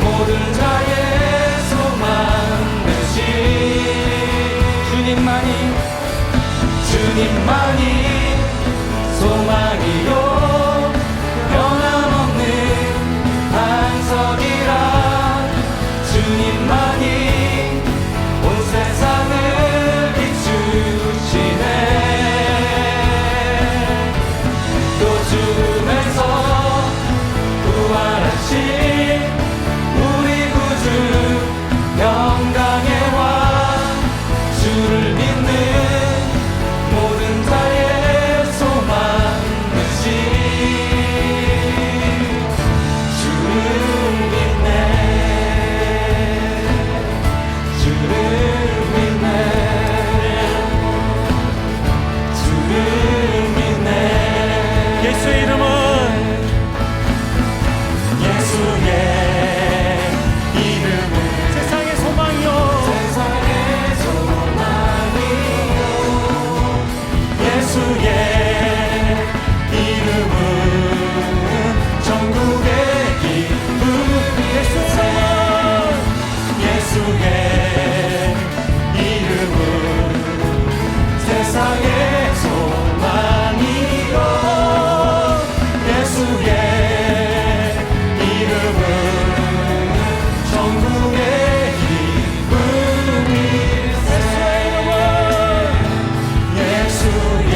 모든 자의 소망 되신 주님만이 소망이요 변함없는 반석이라, 주님만이 온 세상을 비추시네. 또 죽음에서 부활하신 우리 구주 영광의 왕, 주를 믿는 모든 자의 소망 되신, 주를 믿네, 주를 믿네, 주를 믿네. 예수의 이름은, 예수의 이름은 세상의 소망이요 세상의 소망이요, 예수의 이름은 전국의 기쁨일세. 예수의 이름은 세상의 소망이요, 예수의 이름은 전국의 기쁨일세. 예수의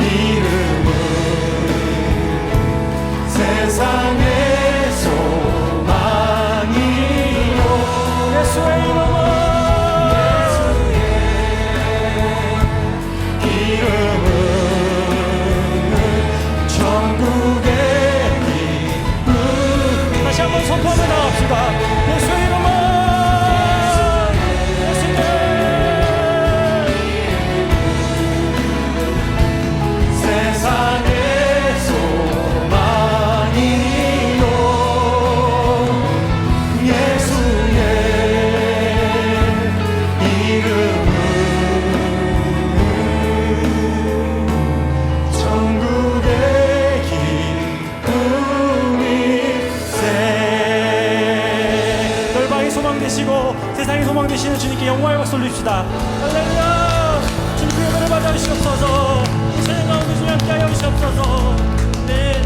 이름은 세상의 소망이요, 예수의 이름은 전국의 기쁨. 다시 한번 선포하며 나갑시다. 예수의 이름은, 세상의 소망이요, 예수의 이름은 전국의 기쁨일세. 열방의 소망 되시고 세상의 소망 되시는 주님께 영광의 박수 올립시다. 할렐루야. 주님의 은혜를 받아 주시옵소서. 이 세상 가운데 주님 함께하여 주시옵소서. 네.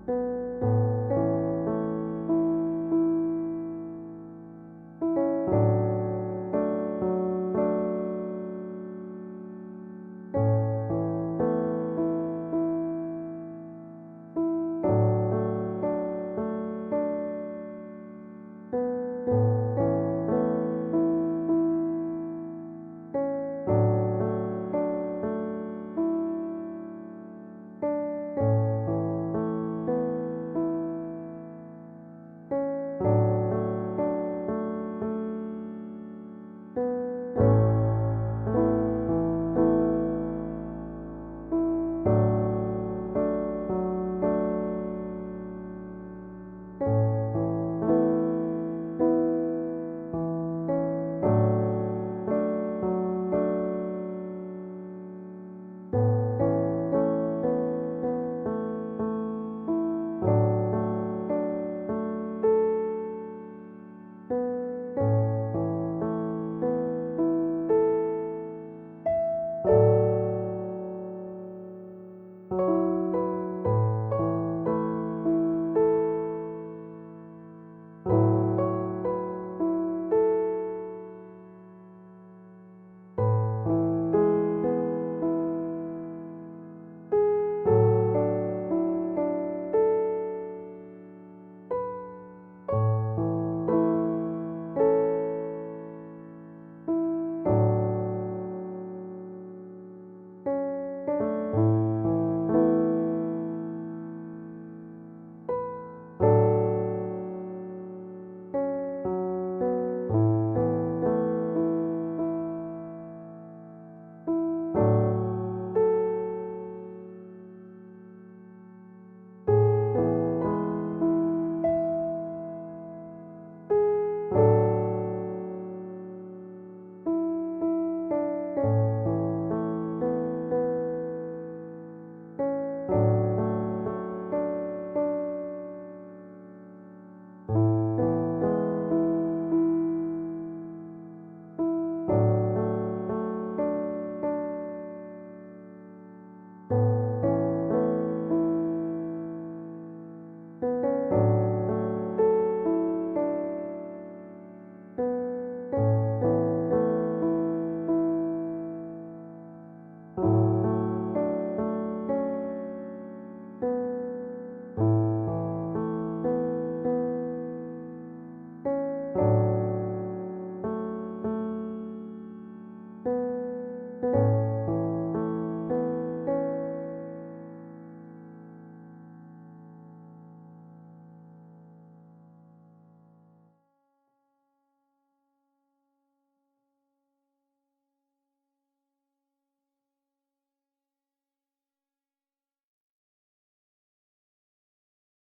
you.